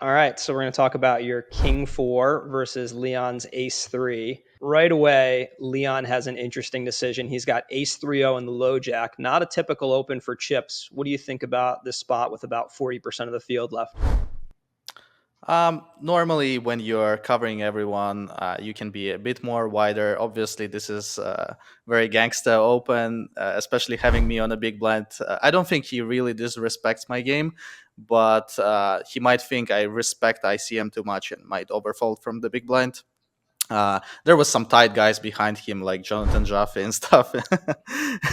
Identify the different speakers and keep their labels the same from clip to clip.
Speaker 1: All right, so we're going to talk about your King 4 versus Leon's Ace 3. Right away, Leon has an interesting decision. He's got Ace 3-0 in the low jack, not a typical open for chips. What do you think about this spot with about 40% of the field left?
Speaker 2: Normally, when you're covering everyone, you can be a bit more wider. Obviously, this is very gangsta open, especially having me on a big blind. I don't think he really disrespects my game, but he might think I respect ICM too much and might overfold from the big blind. There was some tight guys behind him like Jonathan Jaffe and stuff.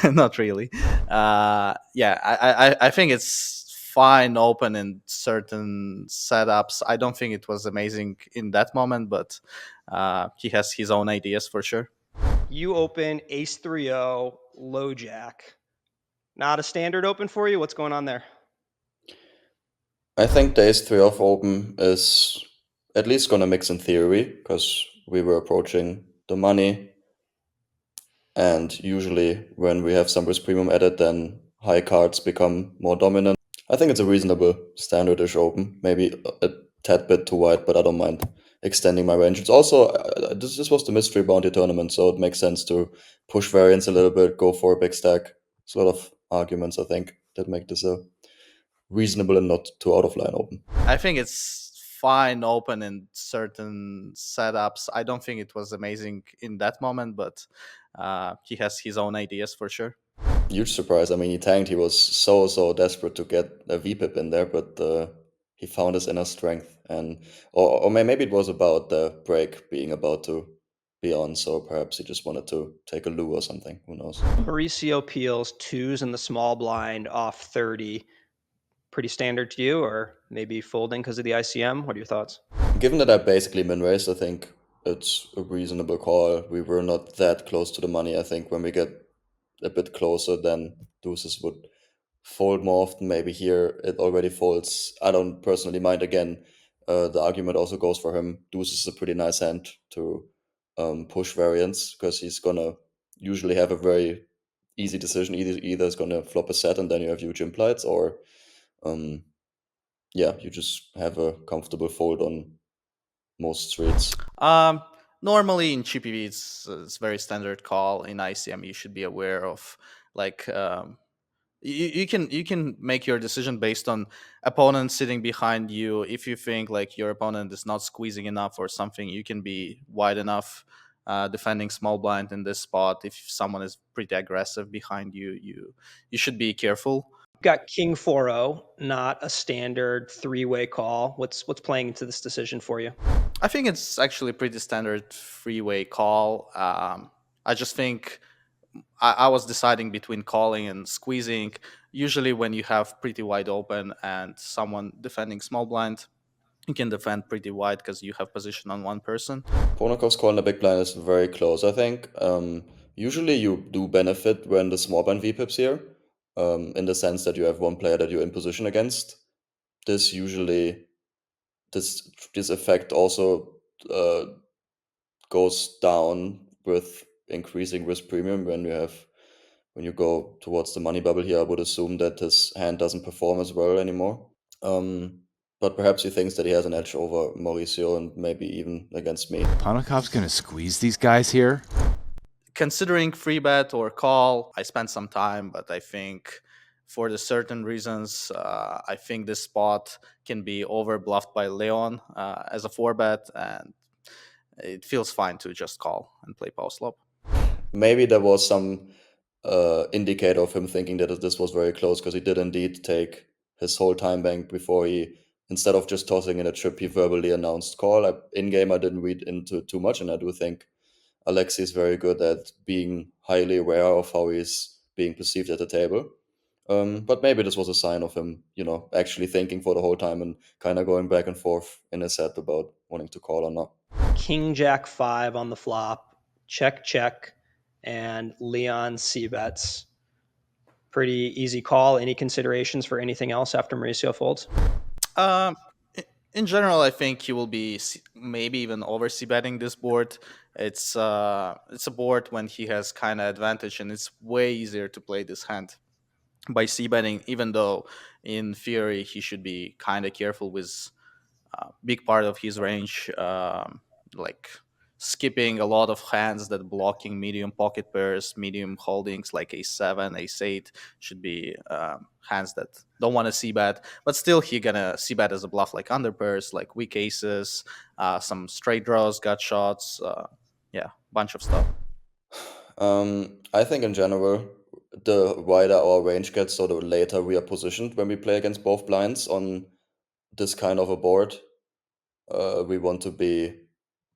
Speaker 2: Not really. Yeah, I think it's fine open in certain setups. I don't think it was amazing in that moment, but he has his own ideas for sure.
Speaker 1: You open Ace 3-0, low jack. Not a standard open for you? What's going on there?
Speaker 3: I think the ace 3 off open is at least gonna mix in theory, because we were approaching the money, and usually when we have some risk premium added, then high cards become more dominant. I think it's a reasonable standardish open, maybe a tad bit too wide, but I don't mind extending my range. It's also this was the mystery bounty tournament, so it makes sense to push variance a little bit, go for a big stack. There's a lot of arguments, I think, that make this a reasonable and not too out of line open.
Speaker 2: I think it's fine open in certain setups. I don't think it was amazing in that moment, but he has his own ideas for sure.
Speaker 3: Huge surprise. I mean, he tanked. He was so desperate to get a VPIP in there, but he found his inner strength, and or maybe it was about the break being about to be on. So perhaps he just wanted to take a loo or something. Who knows?
Speaker 1: Mauricio peels twos in the small blind off 30. Pretty standard to you, or maybe folding because of the ICM? What are your thoughts?
Speaker 3: Given that I basically min raised, I think it's a reasonable call. We were not that close to the money. I think when we get a bit closer, then deuces would fold more often. Maybe here it already folds. I don't personally mind. Again, the argument also goes for him. Deuces is a pretty nice hand to push variance, because he's gonna usually have a very easy decision. Either is gonna flop a set and then you have huge implieds, or um, yeah, you just have a comfortable fold on most streets.
Speaker 2: Um, Normally in GPV, it's very standard call. In ICM, you should be aware of like you can make your decision based on opponent sitting behind you. If you think like your opponent is not squeezing enough or something, you can be wide enough defending small blind in this spot. If someone is pretty aggressive behind you, you should be careful.
Speaker 1: Got King 4-0, not a standard three-way call. What's playing into this decision for you?
Speaker 2: I think it's actually a pretty standard freeway call. I just think I was deciding between calling and squeezing. Usually, when you have pretty wide open and someone defending small blind, you can defend pretty wide because you have position on one person.
Speaker 3: Ponakovs call in the big blind is very close, I think. Usually you do benefit when the small blind VPIPs here, in the sense that you have one player that you're in position against. This usually, this effect also uh, goes down with increasing risk premium when you go towards the money bubble here. I would assume that his hand doesn't perform as well anymore. Um, but perhaps he thinks that he has an edge over Mauricio and maybe even against me.
Speaker 4: Ponakovs gonna squeeze these guys here?
Speaker 2: Considering free bet or call, I spent some time, but I think for the certain reasons, I think this spot can be over bluffed by Leon as a four bet, and it feels fine to just call and play post flop.
Speaker 3: Maybe there was some indicator of him thinking that this was very close, because he did indeed take his whole time bank before he, instead of just tossing in a chip, he verbally announced call. In game, I didn't read into too much, and I do think Aleksejs is very good at being highly aware of how he's being perceived at the table. But maybe this was a sign of him, actually thinking for the whole time and kind of going back and forth in his head about wanting to call or not.
Speaker 1: King Jack 5 on the flop, check, and Leon C bets. Pretty easy call. Any considerations for anything else after Mauricio folds?
Speaker 2: Um, in general, I think he will be maybe even over c betting this board. It's a board when he has kind of advantage, and it's way easier to play this hand by c betting. Even though in theory he should be kind of careful with big part of his range, like skipping a lot of hands that blocking medium pocket pairs, medium holdings like ace 7, ace 8 should be hands that don't want to see bet, but still he gonna see bet as a bluff like under pairs, like weak aces, some straight draws, gut shots, yeah, bunch of stuff.
Speaker 3: I think in general, the wider our range gets, so the later we are positioned when we play against both blinds on this kind of a board. We want to be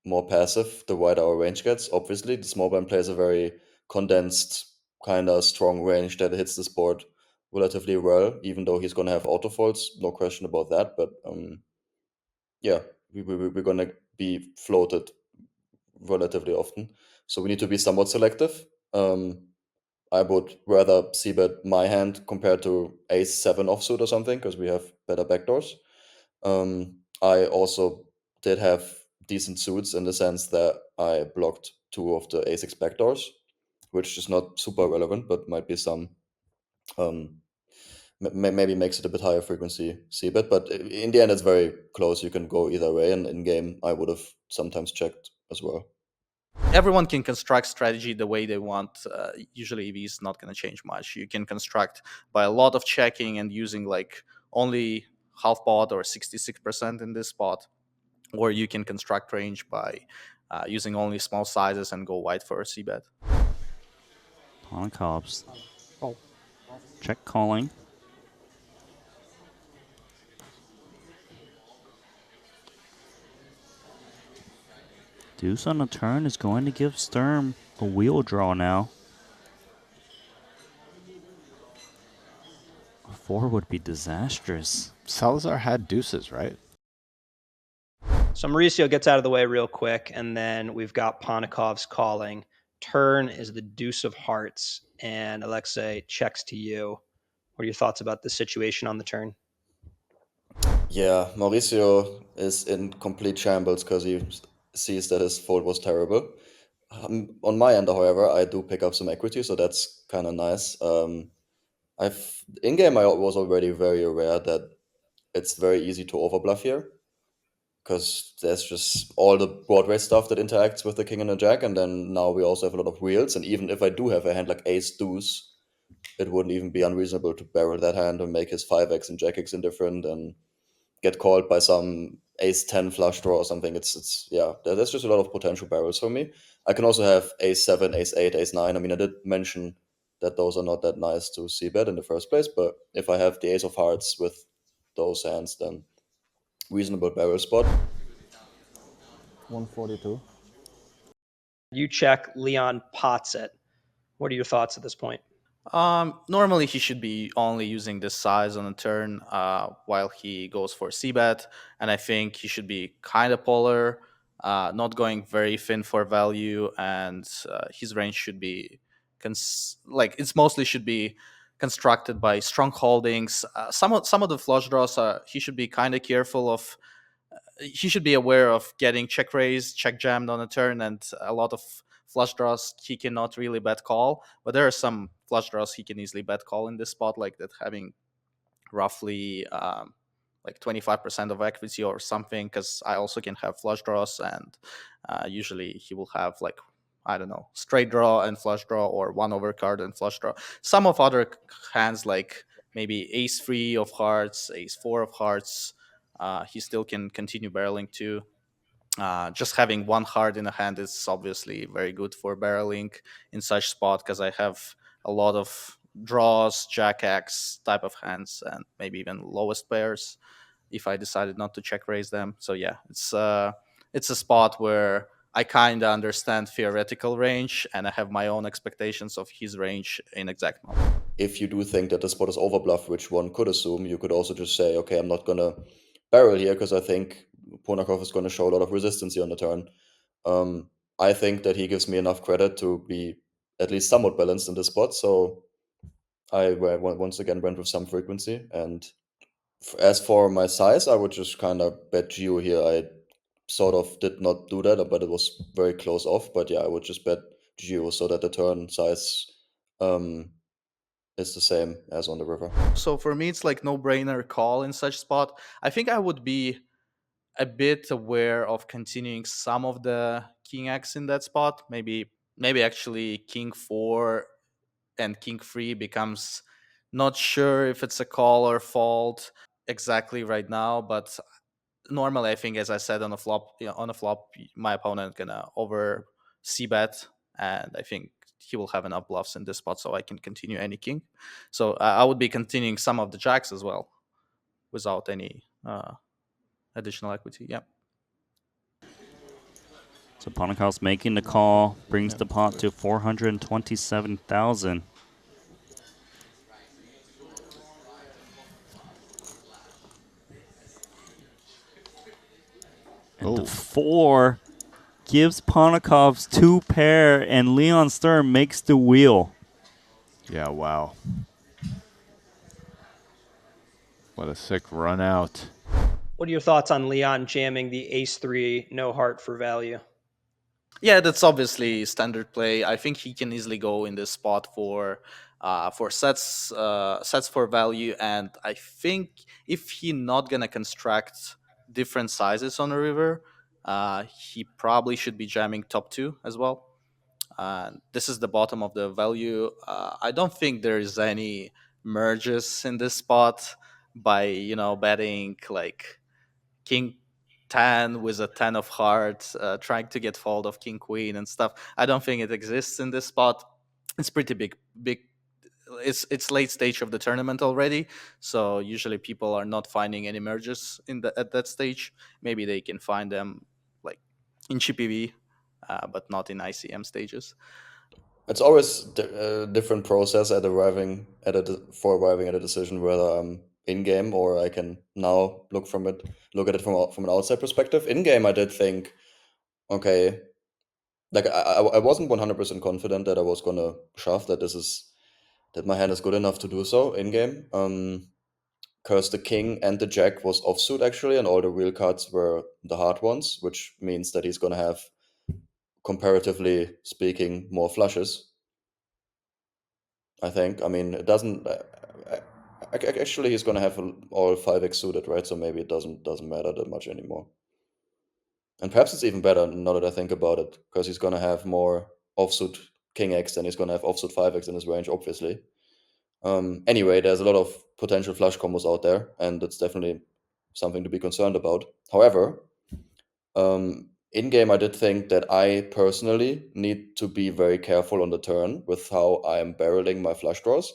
Speaker 3: more passive the wider our range gets. Obviously, the small blind plays a very condensed, kind of strong range that hits this board relatively well, even though he's going to have autofolds, no question about that. But yeah, we're going to be floated relatively often. So we need to be somewhat selective. I would rather see bet my hand compared to ace 7 offsuit or something because we have better backdoors. I also did have decent suits in the sense that I blocked 2 of the ace 6 backdoors, which is not super relevant, but might be some. Maybe makes it a bit higher frequency c bet, but in the end it's very close. You can go either way, and in game I would have sometimes checked as well.
Speaker 2: Everyone can construct strategy the way they want. Usually EV is not going to change much. You can construct by a lot of checking and using like only half pot or 66% in this spot, or you can construct range by using only small sizes and go wide for a c bet.
Speaker 5: Ponakovs. Check calling. Deuce on the turn is going to give Sturm a wheel draw now. A 4 would be disastrous.
Speaker 4: Salazar had deuces, right?
Speaker 1: So Mauricio gets out of the way real quick, and then we've got Ponakovs calling. Turn is the deuce of hearts, and Aleksej checks to you. What are your thoughts about this situation on the turn?
Speaker 3: Yeah, Mauricio is in complete shambles because he sees that his fold was terrible. On my end, however, I do pick up some equity, so that's kind of nice. In game, I was already very aware that it's very easy to overbluff here because there's just all the Broadway stuff that interacts with the king and the jack, and then now we also have a lot of wheels. And even if I do have a hand like ace deuce, it wouldn't even be unreasonable to barrel that hand and make his 5x and jack x indifferent and get called by some ace 10 flush draw or something. It's yeah, there's just a lot of potential barrels for me. I can also have ace 7, ace 8, ace 9. I mean, I did mention that those are not that nice to see bet in the first place, but if I have the ace of hearts with those hands, then reasonable barrel spot.
Speaker 6: 142.
Speaker 1: You check, Leon pots it. What are your thoughts at this point?
Speaker 2: Normally he should be only using this size on a turn while he goes for c-bet, and I think he should be kind of polar, not going very thin for value, and his range should be it's mostly should be constructed by strong holdings. Some of the flush draws he should be kind of careful of. He should be aware of getting check raised, check jammed on a turn, and a lot of flush draws he cannot really bet call. But there are some flush draws he can easily bet call in this spot, like that having roughly like 25% of equity or something, because I also can have flush draws, and usually he will have like, I don't know, straight draw and flush draw, or one overcard and flush draw. Some of other hands like maybe ace 3 of hearts, ace 4 of hearts, he still can continue barreling too. Just having one heart in a hand is obviously very good for barreling in such spot, because I have a lot of draws, jack X type of hands, and maybe even lowest pairs if I decided not to check raise them. So yeah, it's a spot where I kind of understand theoretical range, and I have my own expectations of his range in exact moment.
Speaker 3: If you do think that the spot is overbluff, which one could assume, you could also just say, okay, I'm not gonna barrel here because I think Ponakov is going to show a lot of resistance here on the turn. I think that he gives me enough credit to be at least somewhat balanced in this spot, so I once again went with some frequency. And as for my size, I would just kind of bet Geo here. I sort of did not do that, but it was very close off. But yeah, I would just bet Geo so that the turn size is the same as on the river.
Speaker 2: So for me, it's like no brainer call in such spot. I think I would be a bit aware of continuing some of the king x in that spot. Maybe actually king 4 and king 3 becomes not sure if it's a call or fold exactly right now, but normally I think, as I said, on a flop, my opponent gonna over c bet, and I think he will have enough bluffs in this spot so I can continue any king. So I would be continuing some of the jacks as well without any additional equity. Yeah.
Speaker 5: So Ponakovs making the call brings the pot to 427,000. And the 4 gives Ponakovs 2 pair, and Leon Sturm makes the wheel.
Speaker 4: Yeah, wow. What a sick run out.
Speaker 1: What are your thoughts on Leon jamming the ace-3 no heart for value?
Speaker 2: Yeah, that's obviously standard play. I think he can easily go in this spot for sets for value, and I think if he not gonna construct different sizes on a river, he probably should be jamming top 2 as well. This is the bottom of the value. I don't think there is any merges in this spot by betting like king 10 with a 10 of hearts, trying to get fold of king queen and stuff. I don't think it exists in this spot. It's pretty big. It's late stage of the tournament already, so usually people are not finding any merges at that stage. Maybe they can find them like in GPV, but not in ICM stages.
Speaker 3: It's always a different process at arriving at a decision whether I'm in game or I can now look at it from an outside perspective. In game, I did think, okay, like I wasn't 100% confident that I was gonna shove that my hand is good enough to do so in game. Because the king and the jack was offsuit actually, and all the real cards were the hard ones, which means that he's gonna have, comparatively speaking, more flushes. I think. I mean, it doesn't. Actually, he's gonna have all 5x suited, right? So maybe it doesn't matter that much anymore. And perhaps it's even better now that I think about it, because he's gonna have more offsuit king x than he's gonna have offsuit 5x in his range, obviously. Anyway, there's a lot of potential flush combos out there, and it's definitely something to be concerned about. However, in game, I did think that I personally need to be very careful on the turn with how I'm barreling my flush draws,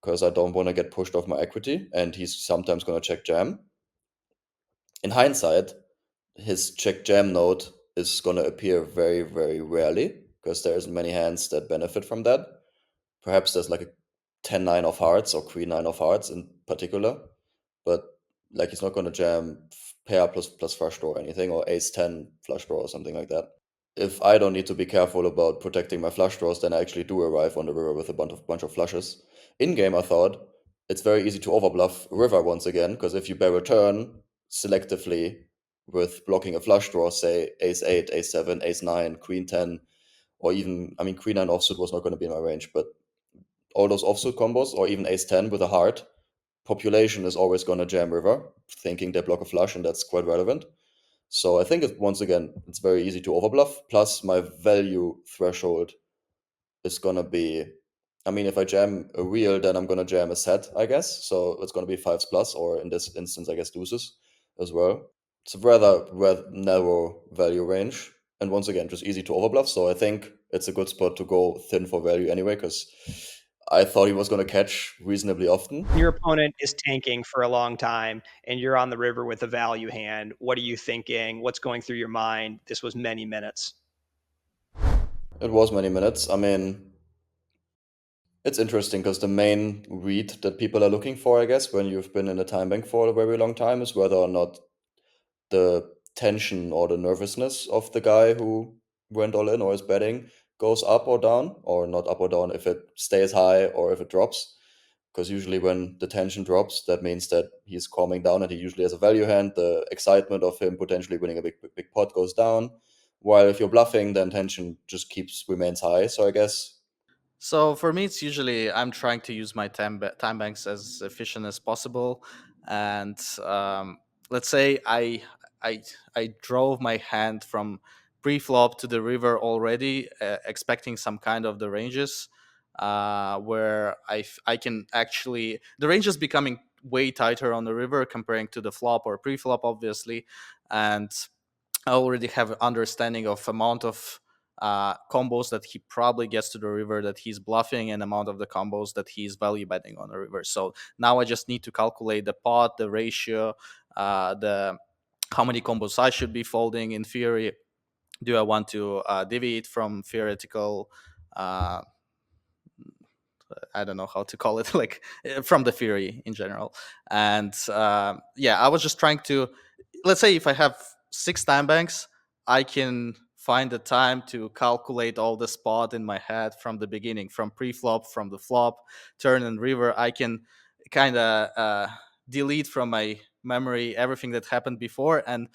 Speaker 3: because I don't want to get pushed off my equity, and he's sometimes going to check jam. In hindsight, his check jam node is going to appear very, very rarely, because there's many hands that benefit from that. Perhaps there's like a 10-9 of hearts or queen 9 of hearts in particular, but like he's not going to jam pair plus flush draw or anything, or ace 10 flush draw or something like that. If I don't need to be careful about protecting my flush draws, then I actually do arrive on the river with a bunch of flushes. In game, I thought it's very easy to overbluff river once again, because if you barrel turn selectively with blocking a flush draw, say ace 8, ace 7, ace 9, queen 10, or even, I mean, queen 9 offsuit was not going to be in my range, but all those offsuit combos, or even ace 10 with a heart, population is always going to jam river, thinking they block a flush, and that's quite relevant. So I think once again, it's very easy to overbluff. Plus, my value threshold is gonna be, I mean, if I jam a wheel, then I'm gonna jam a set, I guess. So it's gonna be 5s plus, or in this instance, I guess deuces as well. It's a rather narrow value range, and once again, just easy to overbluff. So I think it's a good spot to go thin for value anyway, because I thought he was gonna catch reasonably often.
Speaker 1: Your opponent is tanking for a long time, and you're on the river with a value hand. What are you thinking? What's going through your mind? This was many minutes.
Speaker 3: It was many minutes. I mean, it's interesting because the main read that people are looking for, I guess, when you've been in a time bank for a very long time, is whether or not the tension or the nervousness of the guy who went all in or is betting goes up or down, or not up or down, if it stays high or if it drops. Because usually when the tension drops, that means that he's calming down and he usually has a value hand. The excitement of him potentially winning a big pot goes down. While if you're bluffing, then tension just remains high. So I guess
Speaker 2: So for me, it's usually I'm trying to use my time banks as efficient as possible, and let's say I drove my hand from pre-flop to the river already, expecting some kind of the ranges, where I can actually, the range is becoming way tighter on the river comparing to the flop or pre-flop, obviously, and I already have an understanding of amount of combos that he probably gets to the river that he's bluffing, and amount of the combos that he's value betting on the river. So now I just need to calculate the pot, the ratio, the how many combos I should be folding in theory. Do I want to deviate from theoretical? I don't know how to call it, like from the theory in general. And yeah, I was just trying to, let's say if I have 6 time banks, I can find the time to calculate all the spot in my head from the beginning, from pre-flop, from the flop, turn and river. I can kind of delete from my memory everything that happened before and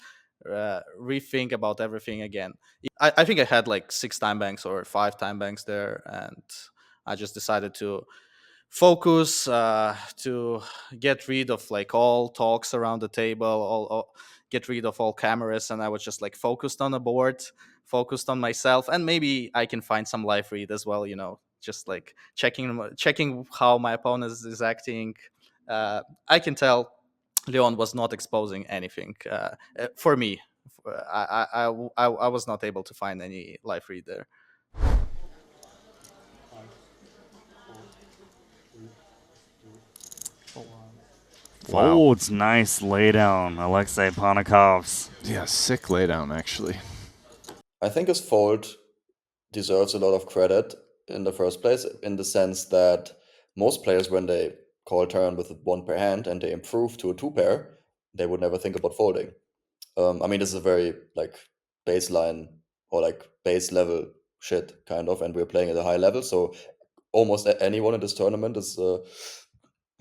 Speaker 2: rethink about everything again. I think I had like 6 time banks or 5 time banks there, and I just decided to focus, to get rid of like all talks around the table, all get rid of all cameras, and I was just like focused on the board, focused on myself, and maybe I can find some live read as well. Just like checking how my opponent is acting. I can tell Leon was not exposing anything for me. I was not able to find any live read there.
Speaker 4: Wow.
Speaker 5: Folds, nice laydown, Aleksej Ponakovs.
Speaker 4: Yeah, sick laydown, actually.
Speaker 3: I think his fold deserves a lot of credit in the first place, in the sense that most players, when they call turn with a 1 pair hand and they improve to a 2 pair, they would never think about folding. I mean, this is a very like baseline or like base level shit kind of, and we're playing at a high level, so almost anyone in this tournament is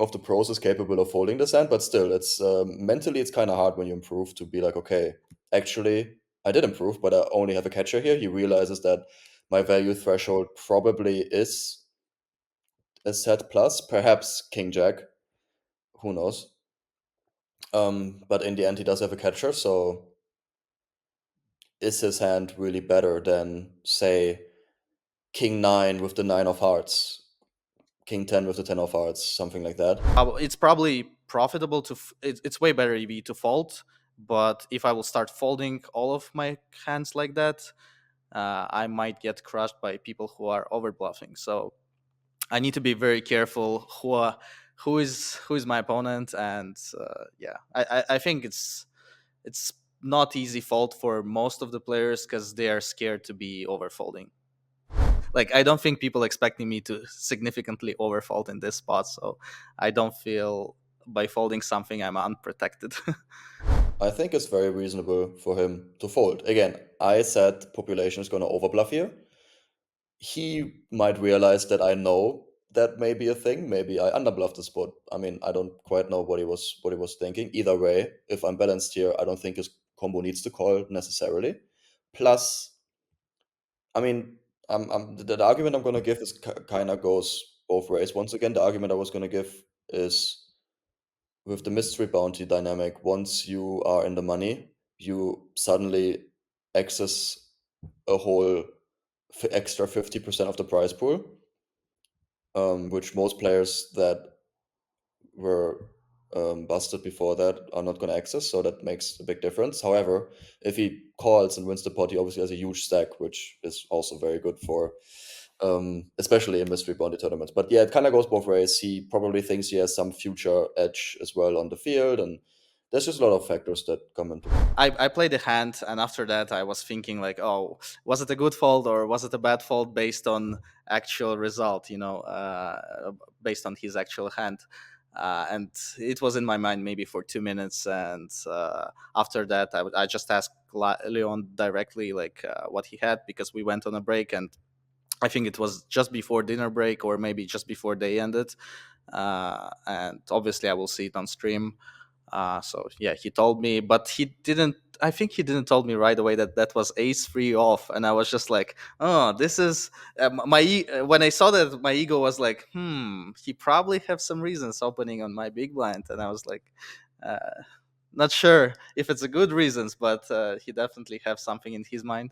Speaker 3: of the pros is capable of folding this hand. But still, it's mentally it's kind of hard when you improve to be like, okay, actually I did improve, but I only have a catcher here. He realizes that my value threshold probably is a set plus, perhaps king jack, who knows. But in the end, he does have a catcher, so is his hand really better than, say, king 9 with the 9 of hearts, king 10 with the 10 of hearts, something like that?
Speaker 2: It's probably profitable to it's way better EV to fold, but if I will start folding all of my hands like that, I might get crushed by people who are over bluffing. So I need to be very careful who is my opponent. And yeah, I think it's not easy fold for most of the players because they are scared to be overfolding. Like, I don't think people expecting me to significantly overfold in this spot, so I don't feel by folding something I'm unprotected.
Speaker 3: I think it's very reasonable for him to fold. Again, I said population is going to overbluff here. He might realize that I know that may be a thing. Maybe I underbluffed the spot. I mean, I don't quite know what he was thinking. Either way, if I'm balanced here, I don't think his combo needs to call necessarily. Plus, I mean, the argument I'm going to give is kind of goes both ways. Once again, the argument I was going to give is with the mystery bounty dynamic. Once you are in the money, you suddenly access a whole extra 50% of the prize pool, which most players that were busted before that are not going to access, so that makes a big difference. However, if he calls and wins the pot, he obviously has a huge stack, which is also very good for especially in mystery bounty tournaments. But yeah, it kind of goes both ways. He probably thinks he has some future edge as well on the field, and there's just a lot of factors that come into it.
Speaker 2: I played the hand, and after that I was thinking like, oh, was it a good fold or was it a bad fold based on actual result, based on his actual hand. And it was in my mind maybe for 2 minutes, and after that I just asked Leon directly like what he had, because we went on a break, and I think it was just before dinner break or maybe just before they ended. And obviously I will see it on stream. So yeah, he told me, but he didn't. I think he didn't told me right away that was ace-3 off, and I was just like, oh, this is when I saw that, my ego was like, he probably have some reasons opening on my big blind, and I was like, Not sure if it's a good reasons, but he definitely have something in his mind.